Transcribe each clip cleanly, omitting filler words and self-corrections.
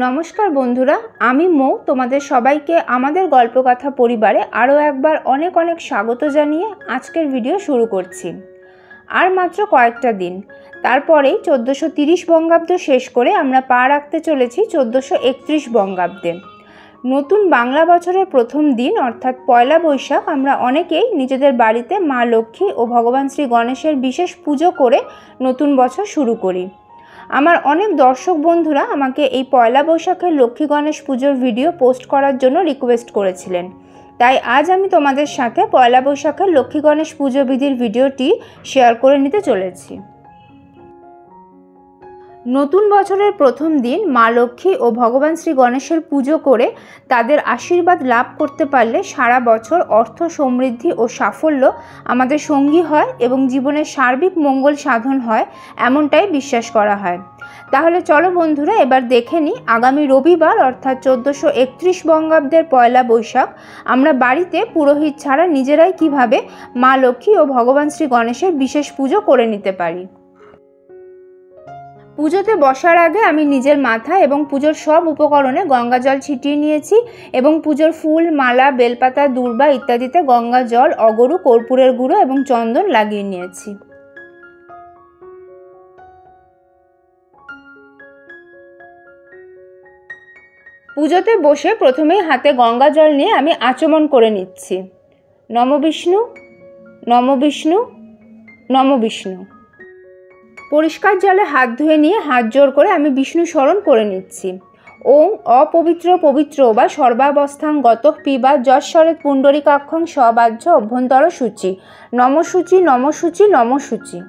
নমস্কার বন্ধুরা, আমি মৌ। তোমাদের সবাইকে আমাদের গল্পকথা পরিবারে আরও একবার অনেক অনেক স্বাগত জানিয়ে আজকের ভিডিও শুরু করছি। আর মাত্র কয়েকটা দিন, তারপরেই 1430 বঙ্গাব্দ শেষ করে আমরা পা রাখতে চলেছি 1431 বঙ্গাব্দে। নতুন বাংলা বছরের প্রথম দিন অর্থাৎ পয়লা বৈশাখ আমরা অনেকেই নিজেদের বাড়িতে মা লক্ষ্মী ও ভগবান শ্রী গণেশের বিশেষ পুজো করে নতুন বছর শুরু করি। আমার অনেক দর্শক বন্ধুরা আমাকে এই পয়লা বৈশাখের লক্ষ্মী গণেশ পুজোর ভিডিও পোস্ট করার জন্য রিকোয়েস্ট করেছিলেন, তাই আজ আমি তোমাদের সাথে পয়লা বৈশাখের লক্ষ্মী গণেশ পুজো বিধির ভিডিওটি শেয়ার করে নিতে চলেছি। নতুন বছরের প্রথম দিন মা লক্ষ্মী ও ভগবান শ্রী গণেশের পুজো করে তাদের আশীর্বাদ লাভ করতে পারলে সারা বছর অর্থ সমৃদ্ধি ও সাফল্য আমাদের সঙ্গী হয় এবং জীবনের সার্বিক মঙ্গল সাধন হয়, এমনটাই বিশ্বাস করা হয়। তাহলে চলো বন্ধুরা, এবার দেখে নিই আগামী রবিবার অর্থাৎ 1431 বঙ্গাব্দের পয়লা বৈশাখ আমরা বাড়িতে পুরোহিত ছাড়া নিজেরাই কিভাবে মা লক্ষ্মী ও ভগবান শ্রী গণেশের বিশেষ পুজো করে নিতে পারি। পুজোতে বসার আগে আমি নিজের মাথা এবং পুজোর সব উপকরণে গঙ্গা জল ছিটিয়ে নিয়েছি এবং পুজোর ফুল, মালা, বেলপাতা, দূর্বা ইত্যাদিতে গঙ্গা জল, অগরু, কর্পূরের গুঁড়ো এবং চন্দন লাগিয়ে নিয়েছি। পুজোতে বসে প্রথমেই হাতে গঙ্গা জল নিয়ে আমি আচমন করে নিচ্ছি, নমো বিষ্ণু, নমো বিষ্ণু, নমো বিষ্ণু। পরিষ্কার জলে হাত ধুয়ে নিয়ে হাত জোর করে আমি বিষ্ণু স্মরণ করে নিচ্ছি। ওম অপবিত্র পবিত্র বা সর্বাবস্থাং গতঃ পিবা যশ্বরেত পুণ্ডরিকাক্ষং সবাহ্য অভ্যন্তর সূচি, নমসূচি, নমসূচি, নমসূচি।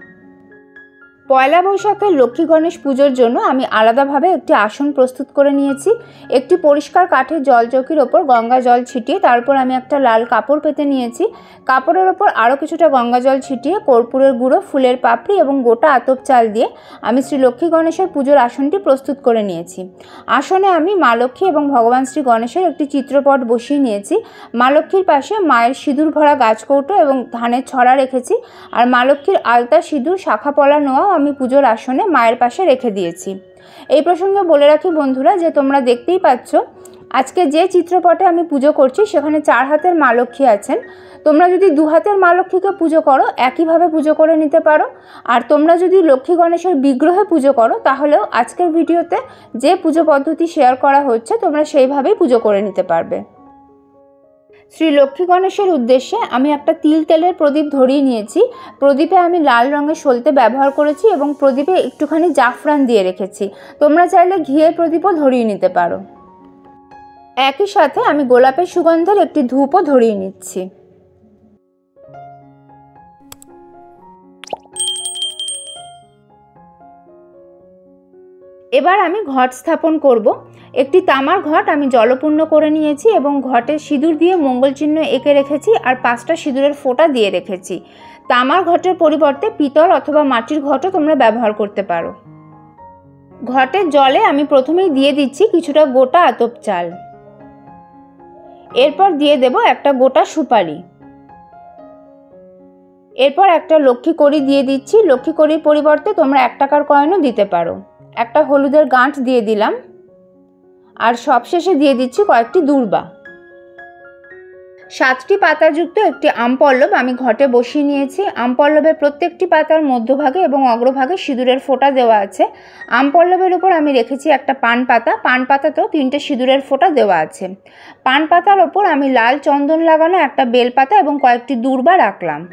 পয়লা বৈশাখের লক্ষ্মী গণেশ পুজোর জন্য আমি আলাদাভাবে একটি আসন প্রস্তুত করে নিয়েছি। একটি পরিষ্কার কাঠের জলচৌকির ওপর গঙ্গা জল ছিটিয়ে তারপর আমি একটা লাল কাপড় পেতে নিয়েছি। কাপড়ের ওপর আরও কিছুটা গঙ্গা জল ছিটিয়ে কর্পূরের গুঁড়ো, ফুলের পাপড়ি এবং গোটা আতপ চাল দিয়ে আমি শ্রী লক্ষ্মী গণেশের পুজোর আসনটি প্রস্তুত করে নিয়েছি। আসনে আমি মা লক্ষ্মী এবং ভগবান শ্রী গণেশের একটি চিত্রপট বসিয়ে নিয়েছি। মা লক্ষ্মীর পাশে মায়ের সিঁদুর ভরা গাছকৌটো এবং ধানের ছড়া রেখেছি, আর মা লক্ষ্মীর আলতা, সিঁদুর, শাখা পলা নোয়াও আমি পুজোর আসনে মায়ের পাশে রেখে দিয়েছি। এই প্রসঙ্গে বলে রাখি বন্ধুরা যে তোমরা দেখতেই পাচ্ছ আজকে যে চিত্রপটে আমি পুজো করছি সেখানে 4 হাতের মা লক্ষ্মী আছেন। তোমরা যদি 2 হাতের মা লক্ষ্মীকে পুজো করো একইভাবে পুজো করে নিতে পারো, আর তোমরা যদি লক্ষ্মী গণেশের বিগ্রহে পুজো করো তাহলেও আজকের ভিডিওতে যে পুজো পদ্ধতি শেয়ার করা হচ্ছে তোমরা সেইভাবেই পুজো করে নিতে পারবে। শ্রী লক্ষ্মী গণেশের উদ্দেশ্যে আমি একটা তিল তেলের প্রদীপ ধরিয়ে নিয়েছি। প্রদীপে আমি লাল রঙের সলতে ব্যবহার করেছি এবং প্রদীপে একটুখানি জাফরান দিয়ে রেখেছি। তোমরা চাইলে ঘিয়ের প্রদীপও ধরিয়ে নিতে পারো। একই সাথে আমি গোলাপের সুগন্ধের একটি ধূপও ধরিয়ে নিচ্ছি। এবার আমি ঘট স্থাপন করব। একটি তামার ঘট আমি জলপূর্ণ করে নিয়েছি এবং ঘটে সিঁদুর দিয়ে মঙ্গল চিহ্ন এঁকে রেখেছি আর 5টা সিঁদুরের ফোঁটা দিয়ে রেখেছি। তামার ঘটের পরিবর্তে পিতল অথবা মাটির ঘটও তোমরা ব্যবহার করতে পারো। ঘটের জলে আমি প্রথমেই দিয়ে দিচ্ছি কিছুটা গোটা আতপ চাল, এরপর দিয়ে দেব একটা গোটা সুপারি, এরপর একটা লক্ষ্মী কড়ি দিয়ে দিচ্ছি। লক্ষ্মী কড়ির পরিবর্তে তোমরা 1 টাকার কয়েনও দিতে পারো। একটা হলুদের গাঁঠ দিয়ে দিলাম, আর সবশেষে দিয়ে দিচ্ছি কয়েকটি দূর্বা। 7টি পাতাযুক্ত একটি আমপল্লব আমি ঘটে বসিয়ে নিয়েছি। আমপল্লবের প্রত্যেকটি পাতার মধ্যভাগে এবং অগ্রভাগে সিঁদুরের ফোঁটা দেওয়া আছে। আমপল্লবের উপর আমি রেখেছি একটা পান পাতা, পান পাতাতেও 3টে সিঁদুরের ফোঁটা দেওয়া আছে। পান পাতার ওপর আমি লাল চন্দন লাগানো একটা বেলপাতা এবং কয়েকটি দূর্বা রাখলাম।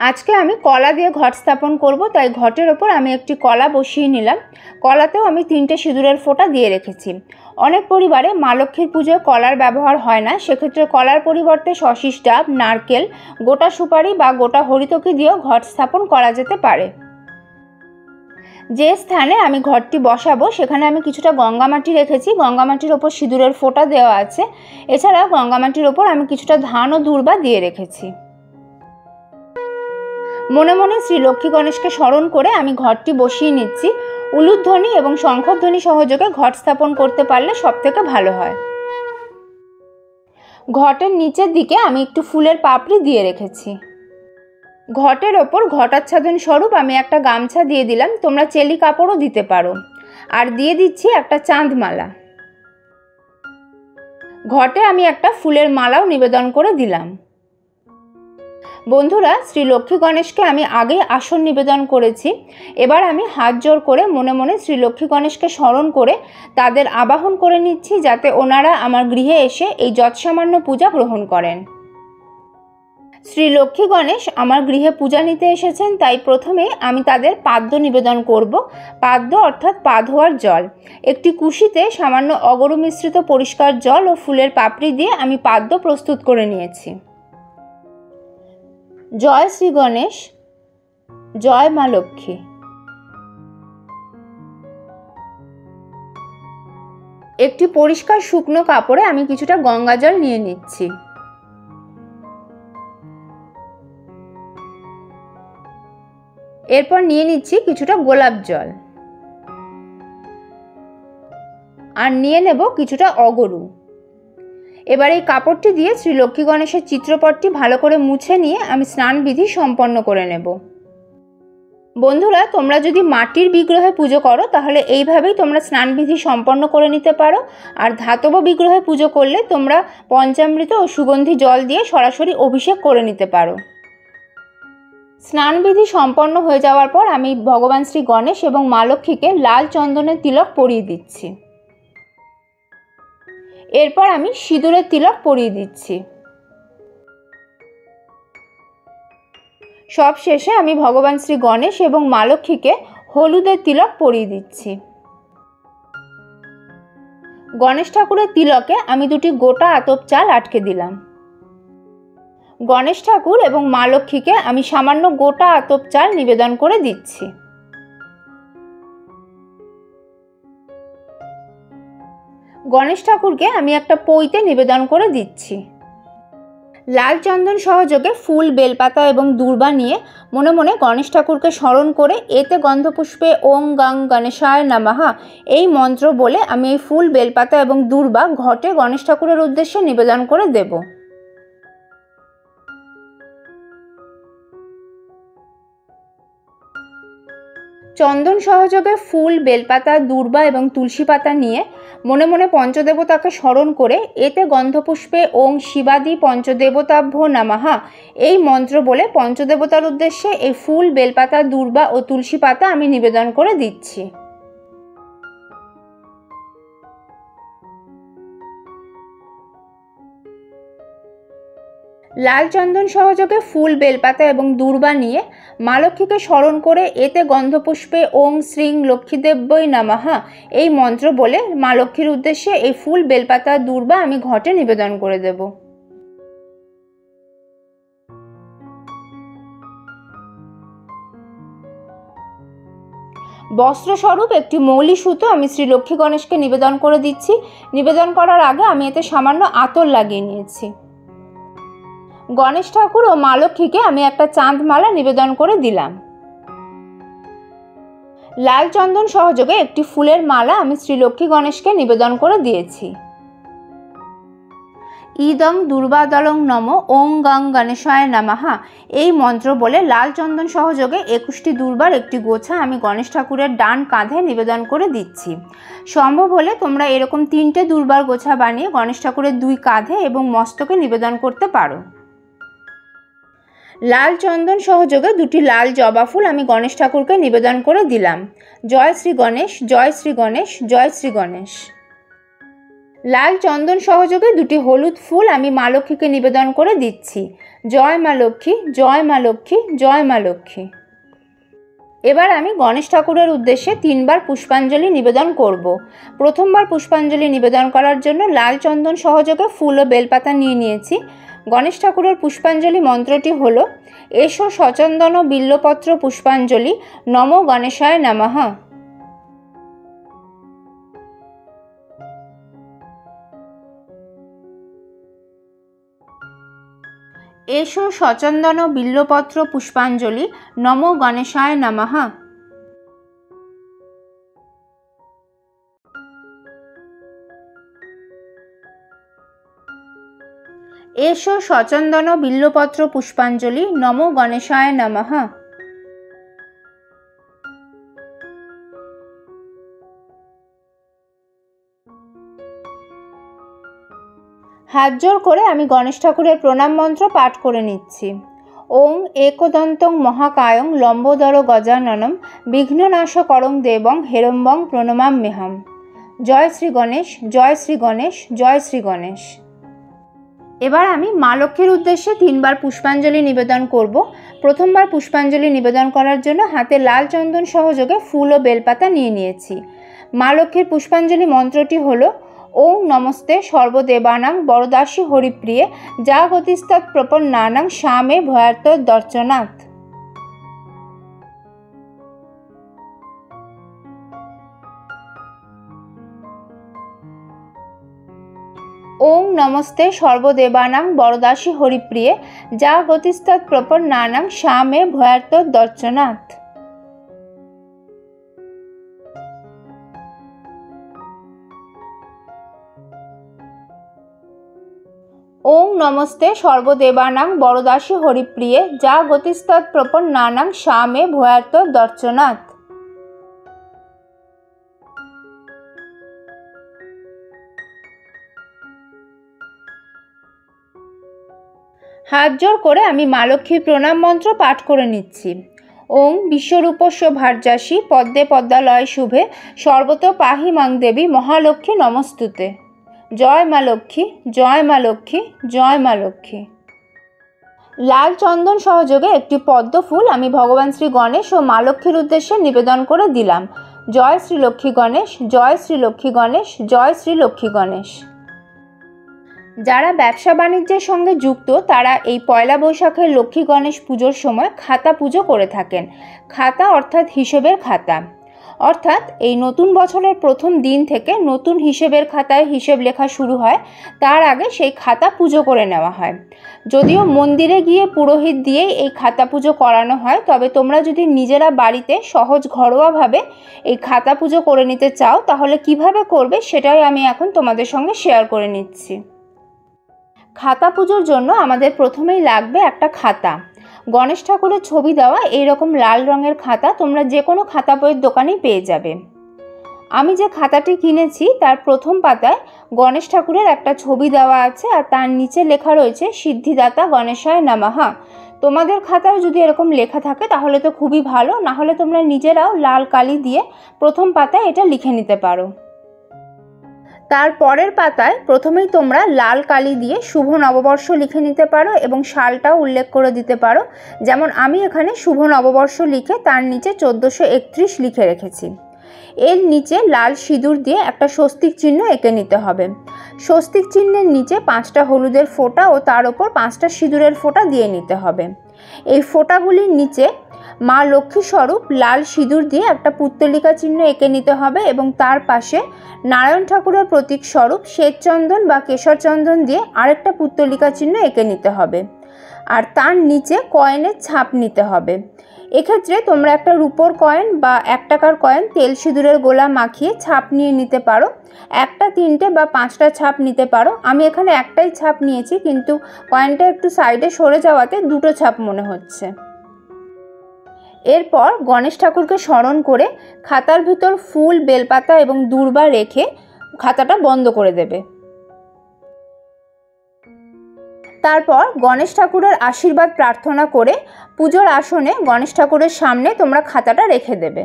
আজকে আমি কলা দিয়ে ঘট স্থাপন করব, তাই ঘটের ওপর আমি একটি কলা বসিয়ে নিলাম। কলাতেও আমি 3টে সিঁদুরের ফোঁটা দিয়ে রেখেছি। অনেক পরিবারে মা লক্ষ্মীর পুজোয় কলার ব্যবহার হয় না, সেক্ষেত্রে কলার পরিবর্তে শশীষ ডাব, নারকেল, গোটা সুপারি বা গোটা হরিতকি দিয়েও ঘট স্থাপন করা যেতে পারে। যে স্থানে আমি ঘরটি বসাবো সেখানে আমি কিছুটা গঙ্গামাটি রেখেছি। গঙ্গামাটির ওপর সিঁদুরের ফোঁটা দেওয়া আছে। এছাড়া গঙ্গামাটির ওপর আমি কিছুটা ধান ও দূর্বা দিয়ে রেখেছি। মনে মনে শ্রী লক্ষ্মী গণেশকে স্মরণ করে আমি ঘরটি বসিয়ে নিচ্ছি। উলুধ্বনি এবং শঙ্খধ্বনি সহযোগে ঘট স্থাপন করতে পারলে সবথেকে ভালো হয়। ঘটের নিচের দিকে আমি একটু ফুলের পাপড়ি দিয়ে রেখেছি। ঘটের ওপর ঘটাচ্ছাদন স্বরূপ আমি একটা গামছা দিয়ে দিলাম, তোমরা চেলি কাপড়ও দিতে পারো। আর দিয়ে দিচ্ছি একটা চাঁদমালা। ঘটে আমি একটা ফুলের মালাও নিবেদন করে দিলাম। বন্ধুরা, শ্রী লক্ষ্মী গণেশকে আমি আগেই আসন নিবেদন করেছি। এবার আমি হাত জোড় করে মনে মনে শ্রী লক্ষ্মী গণেশকে স্মরণ করে তাদের আবাহন করে নিচ্ছি, যাতে ওনারা আমার গৃহে এসে এই যৎসামান্য পূজা গ্রহণ করেন। শ্রী লক্ষ্মী গণেশ আমার গৃহে পূজা নিতে এসেছেন, তাই প্রথমে আমি তাদের পাদ্য নিবেদন করব। পাদ্য অর্থাৎ পা ধোয়ার জল। একটি কুশিতে সামান্য অগরু মিশ্রিত পরিষ্কার জল ও ফুলের পাপড়ি দিয়ে আমি পাদ্য প্রস্তুত করে নিয়েছি। জয় শ্রী গণেশ, জয় মা লক্ষ্মী। একটি পরিষ্কার শুকনো কাপড়ে আমি কিছুটা গঙ্গা জল নিয়ে নিচ্ছি। এরপর নিয়ে নিচ্ছি কিছুটা গোলাপ জল, আর নিয়ে নেব কিছুটা অগরু। এবার এই কাপড়টি দিয়ে শ্রী লক্ষ্মী গণেশের চিত্রপটটি ভালো করে মুছে নিয়ে আমি স্নান বিধি সম্পন্ন করে নেব। বন্ধুরা, তোমরা যদি মাটির বিগ্রহে পুজো করো তাহলে এইভাবেই তোমরা স্নান বিধি সম্পন্ন করে নিতে পারো। আর ধাতব বিগ্রহে পুজো করলে তোমরা পঞ্চামৃত ও সুগন্ধি জল দিয়ে সরাসরি অভিষেক করে নিতে পারো। স্নান বিধি সম্পন্ন হয়ে যাওয়ার পর আমি ভগবান শ্রী গণেশ এবং মা লক্ষ্মীকে লাল চন্দনের তিলক পরিয়ে দিচ্ছি। এরপর আমি সিঁদুরের তিলক পরিয়ে দিচ্ছি। সব শেষে আমি ভগবান শ্রী গণেশ এবং মা লক্ষ্মীকে হলুদের তিলক পরিয়ে দিচ্ছি। গণেশ ঠাকুরের তিলকে আমি দুটি গোটা আতপ চাল আটকে দিলাম। গণেশ ঠাকুর এবং মা লক্ষ্মীকে আমি সামান্য গোটা আতপ চাল নিবেদন করে দিচ্ছি। গণেশ ঠাকুরকে আমি একটা পৈতে নিবেদন করে দিচ্ছি। লাল চন্দন সহযোগে ফুল, বেলপাতা এবং দূর্বা নিয়ে মনে মনে গণেশ ঠাকুরকে স্মরণ করে এতে গন্ধপুষ্পে ওং গাং গণেশায় নমঃ এই মন্ত্র বলে আমি এই ফুল, বেলপাতা এবং দূর্বা ঘটে গণেশ ঠাকুরের উদ্দেশ্যে নিবেদন করে দেব। চন্দন সহযোগে ফুল, বেলপাতা, দূর্বা এবং তুলসী পাতা নিয়ে মনে মনে পঞ্চদেবতাকে স্মরণ করে এতে গন্ধপুষ্পে ওং শিবাদি পঞ্চদেবতাভ্যো নমঃ এই মন্ত্র বলে পঞ্চদেবতার উদ্দেশ্যে এই ফুল, বেলপাতা, দূর্বা ও তুলসী পাতা আমি নিবেদন করে দিচ্ছি। লাল চন্দন সহযোগে ফুল, বেলপাতা এবং দূর্বা নিয়ে মা লক্ষ্মীকে স্মরণ করে এতে গন্ধপুষ্পে ওং শ্রীং লক্ষ্মীদেব্যই নমঃ এই মন্ত্র বলে মা লক্ষ্মীর উদ্দেশ্যে এই ফুল, বেলপাতা, দূর্বা আমি ঘটে নিবেদন করে দেব। বস্ত্রস্বরূপ একটি মৌলি সুতো আমি শ্রী লক্ষ্মী গণেশকে নিবেদন করে দিচ্ছি। নিবেদন করার আগে আমি এতে সামান্য আতর লাগিয়ে নিয়েছি। গণেশ ঠাকুর ও মা লক্ষ্মীকে আমি একটা চাঁদমালা নিবেদন করে দিলাম। লাল চন্দন সহযোগে একটি ফুলের মালা আমি শ্রী লক্ষ্মী গণেশকে নিবেদন করে দিয়েছি। ইদং দুর্বাদলং নম ওং গং গণেশায় নমঃ এই মন্ত্র বলে লাল চন্দন সহযোগে 21টি দুর্বার একটি গোছা আমি গণেশ ঠাকুরের ডান কাঁধে নিবেদন করে দিচ্ছি। সম্ভব হলে তোমরা এরকম 3টে দুর্বার গোছা বানিয়ে গণেশ ঠাকুরের 2 কাঁধে এবং মস্তকে নিবেদন করতে পারো। লাল চন্দন সহযোগে 2টি লাল জবা ফুল আমি গণেশ ঠাকুরকে নিবেদন করে দিলাম। জয় শ্রী গণেশ, জয় শ্রী গণেশ, জয় শ্রী গণেশ। লাল চন্দন সহযোগে 2টি হলুদ ফুল আমি মা লক্ষ্মীকে নিবেদন করে দিচ্ছি। জয় মা লক্ষ্মী, জয় মা লক্ষ্মী, জয় মা লক্ষ্মী। এবার আমি গণেশ ঠাকুরের উদ্দেশ্যে 3বার পুষ্পাঞ্জলি নিবেদন করব। প্রথমবার পুষ্পাঞ্জলি নিবেদন করার জন্য লাল চন্দন সহযোগে ফুল ও বেলপাতা নিয়ে নিয়েছি। গণেশ ঠাকুরের পুষ্পাঞ্জলি মন্ত্রটি হল এসো সচন্দন বিল্লপত্র পুষ্পাঞ্জলি নমো গণেশায় নমঃ। এসো সচন্দন বিল্লপত্র পুষ্পাঞ্জলি নমো গণেশায় নমঃ। এষো সচন্দন বিল্লপত্র পুষ্পাঞ্জলি নমো গণেশায় নমঃ। হাত জোর করে আমি গণেশ ঠাকুরের প্রণাম মন্ত্র পাঠ করে নিচ্ছি। ওং একদন্তং মহাকায়ং লম্বোদর গজাননম বিঘ্ননাশকরং দেবং হেরম্বং প্রণমাম্যহম। জয় শ্রী গণেশ, জয় শ্রী গণেশ, জয় শ্রী গণেশ। এবার আমি মা লক্ষ্মীর উদ্দেশ্যে 3 বার পুষ্পাঞ্জলি নিবেদন করব। প্রথমবার পুষ্পাঞ্জলি নিবেদন করার জন্য হাতে লাল চন্দন সহযোগে ফুল ও বেলপাতা নিয়ে নিয়েছি। মা লক্ষ্মীর পুষ্পাঞ্জলি মন্ত্রটি হলো ওং নমস্তে সর্বদেবানাং বরদাসী হরিপ্রিয়ে যা গতিস্তৎ প্রপন্নানাং শ্যামে ভয়ার্ত দর্শনাথ। ওং নমস্তে সর্বদেবানাং বরদাসী হরিপ্রিয়ে যা গতিস্তৎ প্রপন্নানাং শ্যামে ভয়ার্ত দর্শনাথ। ওং নমস্তে সর্বদেবানাং বরদাসী হরিপ্রিয়ে যা গতিস্তৎ প্রপন্নানাং শ্যামে ভয়ার্ত দর্শনাথ। হাত জোর করে আমি মা লক্ষ্মীর প্রণাম মন্ত্র পাঠ করে নিচ্ছি। ওং বিশ্বরূপস্য ভার্যাসী পদ্মে পদ্মালয় শুভে সর্বত পাহি মাং দেবী মহালক্ষ্মী নমস্তুতে। জয় মা লক্ষ্মী, জয় মা লক্ষ্মী, জয় মা লক্ষ্মী। লাল চন্দন সহযোগে একটি পদ্ম ফুল আমি ভগবান শ্রী গণেশ ও মা লক্ষ্মীর উদ্দেশ্যে নিবেদন করে দিলাম। জয় শ্রী লক্ষ্মী গণেশ, জয় শ্রী লক্ষ্মী গণেশ, জয় শ্রী লক্ষ্মী গণেশ। যারা ব্যবসা বাণিজ্যের সঙ্গে যুক্ত তারা এই পয়লা বৈশাখের লক্ষ্মী গণেশ পুজোর সময় খাতা পুজো করে থাকেন। খাতা অর্থাৎ হিসেবের খাতা, অর্থাৎ এই নতুন বছরের প্রথম দিন থেকে নতুন হিসেবের খাতায় হিসেব লেখা শুরু হয়। তার আগে সেই খাতা পুজো করে নেওয়া হয়। যদিও মন্দিরে গিয়ে পুরোহিত দিয়ে এই খাতা পুজো করানো হয়, তবে তোমরা যদি নিজেরা বাড়িতে সহজ ঘরোয়াভাবে এই খাতা পুজো করে নিতে চাও তাহলে কিভাবে করবে সেটাই আমি এখন তোমাদের সঙ্গে শেয়ার করে নিচ্ছি। খাতা পুজোর জন্য আমাদের প্রথমেই লাগবে একটা খাতা। গণেশ ঠাকুরের ছবি দেওয়া এইরকম লাল রঙের খাতা তোমরা যে কোনো খাতা বইয়ের দোকানেই পেয়ে যাবে। আমি যে খাতাটি কিনেছি তার প্রথম পাতায় গণেশ ঠাকুরের একটা ছবি দেওয়া আছে আর তার নিচে লেখা রয়েছে সিদ্ধিদাতা গণেশায় নমঃ। তোমাদের খাতায় যদি এরকম লেখা থাকে তাহলে তো খুবই ভালো, না হলে তোমরা নিজেরাও লাল কালি দিয়ে প্রথম পাতায় এটা লিখে নিতে পারো। তার পরের পাতায় প্রথমেই তোমরা লাল কালি দিয়ে শুভ নববর্ষ লিখে নিতে পারো এবং সালটাও উল্লেখ করে দিতে পারো। যেমন আমি এখানে শুভ নববর্ষ লিখে তার নিচে 1431 লিখে রেখেছি। এর নিচে লাল সিঁদুর দিয়ে একটা স্বস্তিক চিহ্ন এঁকে নিতে হবে। স্বস্তিক চিহ্নের নিচে 5টা হলুদের ফোঁটা ও তার ওপর 5টা সিঁদুরের ফোঁটা দিয়ে নিতে হবে। এই ফোঁটাগুলির নিচে মা লক্ষ্মী স্বরূপ লাল সিঁদুর দিয়ে একটা পুত্তলিকা চিহ্ন এঁকে নিতে হবে এবং তার পাশে নারায়ণ ঠাকুরের প্রতীক স্বরূপ শ্বেতচন্দন বা কেশর চন্দন দিয়ে আরেকটা পুত্তলিকা চিহ্ন এঁকে নিতে হবে। আর তার নিচে কয়েনের ছাপ নিতে হবে। এক্ষেত্রে তোমরা একটা রূপোর কয়েন বা 1 টাকার কয়েন তেল সিঁদুরের গোলা মাখিয়ে ছাপ নিয়ে নিতে পারো। 1টা 3টে বা 5টা ছাপ নিতে পারো। আমি এখানে একটাই ছাপ নিয়েছি, কিন্তু কয়েনটা একটু সাইডে সরে যাওয়াতে 2টো ছাপ মনে হচ্ছে। এরপর গণেশ ঠাকুরকে স্মরণ করে খাতার ভিতর ফুল, বেলপাতা এবং দূর্বা রেখে খাতাটা বন্ধ করে দেবে। তারপর গণেশ ঠাকুরের আশীর্বাদ প্রার্থনা করে পুজোর আসনে গণেশ ঠাকুরের সামনে তোমরা খাতাটা রেখে দেবে।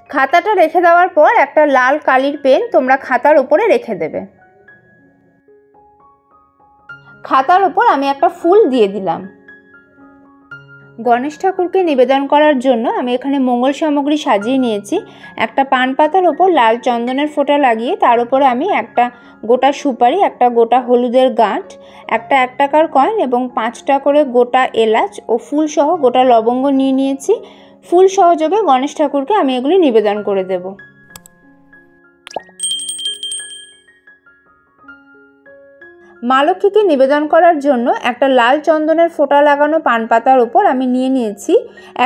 খাতাটা রেখে দেওয়ার পর একটা লাল কালির পেন তোমরা খাতার উপরে রেখে দেবে। খাতার উপর আমি একটা ফুল দিয়ে দিলাম। গণেশ ঠাকুরকে নিবেদন করার জন্য আমি এখানে মঙ্গল সামগ্রী সাজিয়ে নিয়েছি। একটা পান পাতার ওপর লাল চন্দনের ফোঁটা লাগিয়ে তার উপরে আমি একটা গোটা সুপারি, একটা গোটা হলুদের গাঁট, একটা 1 টাকার কয়েন এবং 5টা করে গোটা এলাচ ও ফুল সহ গোটা লবঙ্গ নিয়ে নিয়েছি। ফুল সহযোগে গণেশ ঠাকুরকে আমি এগুলি নিবেদন করে দেব। মা লক্ষ্মীকে নিবেদন করার জন্য একটা লাল চন্দনের ফোঁটা লাগানো পান পাতার উপর আমি নিয়ে নিয়েছি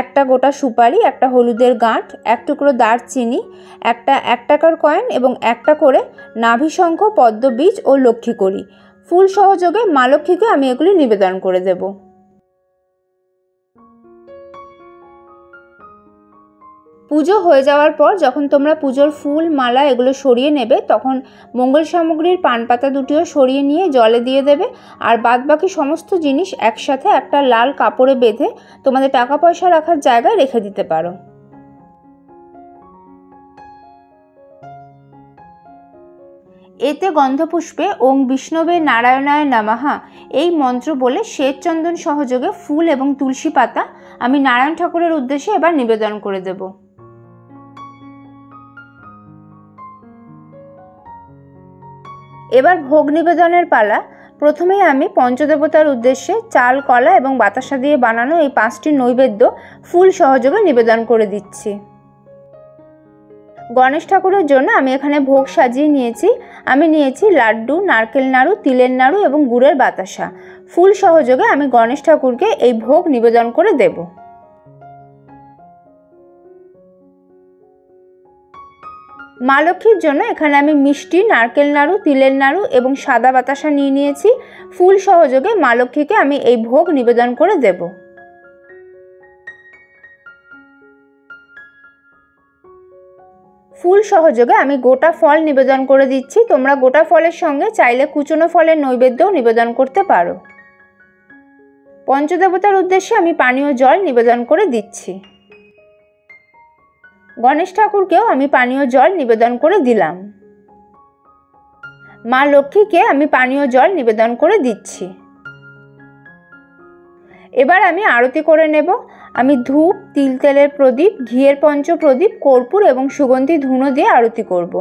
একটা গোটা সুপারি, একটা হলুদের গাঁট, এক টুকরো দারচিনি, একটা 1 টাকার কয়েন এবং একটা করে নাভিশঙ্খ, পদ্মবীজ ও লক্ষ্মীকড়ি। ফুল সহযোগে মা লক্ষ্মীকে আমি এগুলি নিবেদন করে দেব। পুজো হয়ে যাওয়ার পর যখন তোমরা পুজোর ফুল, মালা এগুলো সরিয়ে নেবে, তখন মঙ্গল সামগ্রীর পান পাতা দুটিও সরিয়ে নিয়ে জলে দিয়ে দেবে। আর বাদবাকি সমস্ত জিনিস একসাথে একটা লাল কাপড়ে বেঁধে তোমাদের টাকা পয়সা রাখার জায়গায় রেখে দিতে পারো। এতে গন্ধপুষ্পে ওং বিষ্ণবে নারায়ণায় নমঃ এই মন্ত্র বলে শ্বেত চন্দন সহযোগে ফুল এবং তুলসী পাতা আমি নারায়ণ ঠাকুরের উদ্দেশ্যে এবার নিবেদন করে দেব। এবার ভোগ নিবেদনের পালা। প্রথমেই আমি পঞ্চদেবতার উদ্দেশ্যে চাল, কলা এবং বাতাসা দিয়ে বানানো এই 5টি নৈবেদ্য ফুল সহযোগে নিবেদন করে দিচ্ছি। গণেশ ঠাকুরের জন্য আমি এখানে ভোগ সাজিয়ে নিয়েছি। আমি নিয়েছি লাড্ডু, নারকেল নাড়ু, তিলের নাড়ু এবং গুড়ের বাতাসা। ফুল সহযোগে আমি গণেশ ঠাকুরকে এই ভোগ নিবেদন করে দেব। মা লক্ষ্মীর জন্য এখানে আমি মিষ্টি, নারকেল নাড়ু, তিলের নাড়ু এবং সাদা বাতাসা নিয়ে নিয়েছি। ফুল সহযোগে মা লক্ষ্মীকে আমি এই ভোগ নিবেদন করে দেব। ফুল সহযোগে আমি গোটা ফল নিবেদন করে দিচ্ছি। তোমরা গোটা ফলের সঙ্গে চাইলে কুচনো ফলের নৈবেদ্যও নিবেদন করতে পারো। পঞ্চদেবতার উদ্দেশ্যে আমি পানীয় জল নিবেদন করে দিচ্ছি। গণেশ ঠাকুরকেও আমি পানীয় জল নিবেদন করে দিলাম। মা লক্ষ্মীকে আমি পানীয় জল নিবেদন করে দিচ্ছি। এবার আমি আরতি করে নেব। আমি ধূপ, তিল তেলের প্রদীপ, ঘিয়ের পঞ্চপ্রদীপ, কর্পূর এবং সুগন্ধি ধুনো দিয়ে আরতি করব।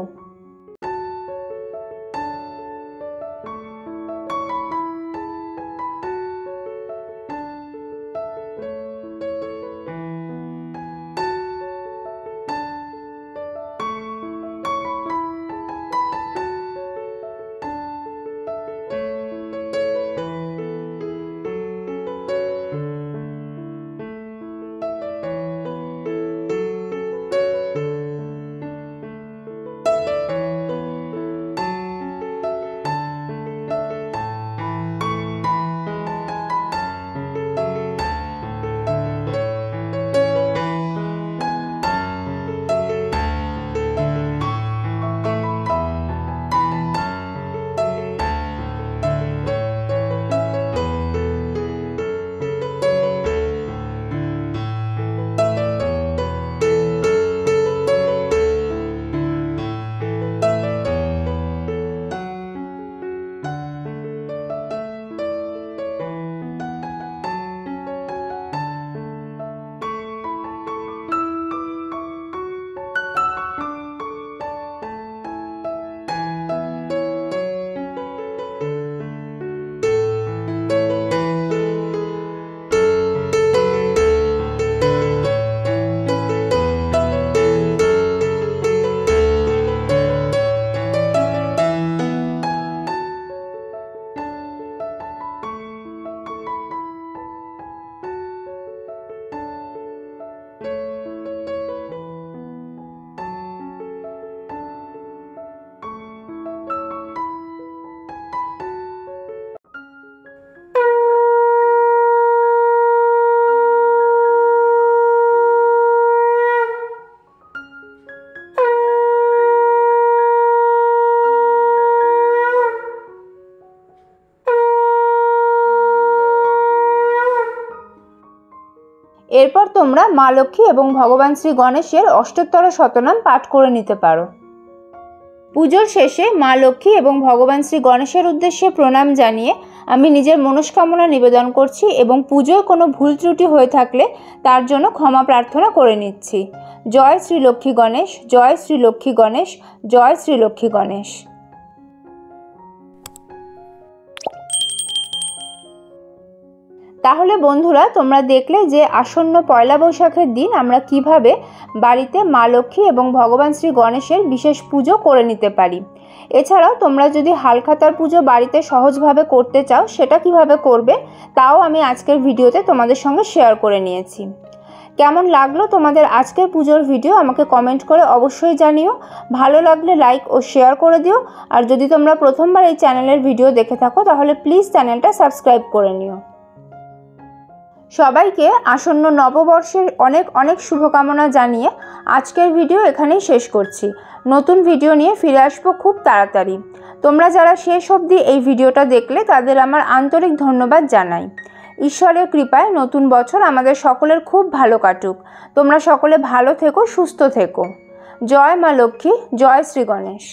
এরপর তোমরা মা লক্ষ্মী এবং ভগবান শ্রী গণেশের অষ্টোত্তর শতনাম পাঠ করে নিতে পারো। পুজোর শেষে মা লক্ষ্মী এবং ভগবান শ্রী গণেশের উদ্দেশ্যে প্রণাম জানিয়ে আমি নিজের মনস্কামনা নিবেদন করছি এবং পুজোয় কোনো ভুল ত্রুটি হয়ে থাকলে তার জন্য ক্ষমা প্রার্থনা করে নিচ্ছি। জয় শ্রী লক্ষ্মী গণেশ, জয় শ্রী লক্ষ্মী গণেশ, জয় শ্রী লক্ষ্মী গণেশ। তাহলে বন্ধুরা, তোমরা দেখলে যে আসন্ন পয়লা বৈশাখের দিন আমরা কিভাবে বাড়িতে মা লক্ষ্মী এবং ভগবান শ্রী গণেশের বিশেষ পুজো করে নিতে পারি। এছাড়াও তোমরা যদি হালখাতার পুজো বাড়িতে সহজভাবে করতে চাও, সেটা কিভাবে করবে তাও আমি আজকের ভিডিওতে তোমাদের সঙ্গে শেয়ার করে নিয়েছি। কেমন লাগলো তোমাদের আজকের পুজোর ভিডিও আমাকে কমেন্ট করে অবশ্যই জানিও। ভালো লাগলে লাইক ও শেয়ার করে দিও। আর যদি তোমরা প্রথমবার এই চ্যানেলের ভিডিও দেখে থাকো তাহলে প্লিজ চ্যানেলটা সাবস্ক্রাইব করে নিও। সবাইকে আসন্ন নববর্ষের অনেক অনেক শুভকামনা জানিয়ে আজকের ভিডিও এখানেই শেষ করছি। নতুন ভিডিও নিয়ে ফিরে আসবো খুব তাড়াতাড়ি। তোমরা যারা শেষ অবধি এই ভিডিওটা দেখলে তাদের আমার আন্তরিক ধন্যবাদ জানাই। ঈশ্বরের কৃপায় নতুন বছর আমাদের সকলের খুব ভালো কাটুক। তোমরা সকলে ভালো থেকো, সুস্থ থেকো। জয় মা লক্ষ্মী, জয় শ্রী গণেশ।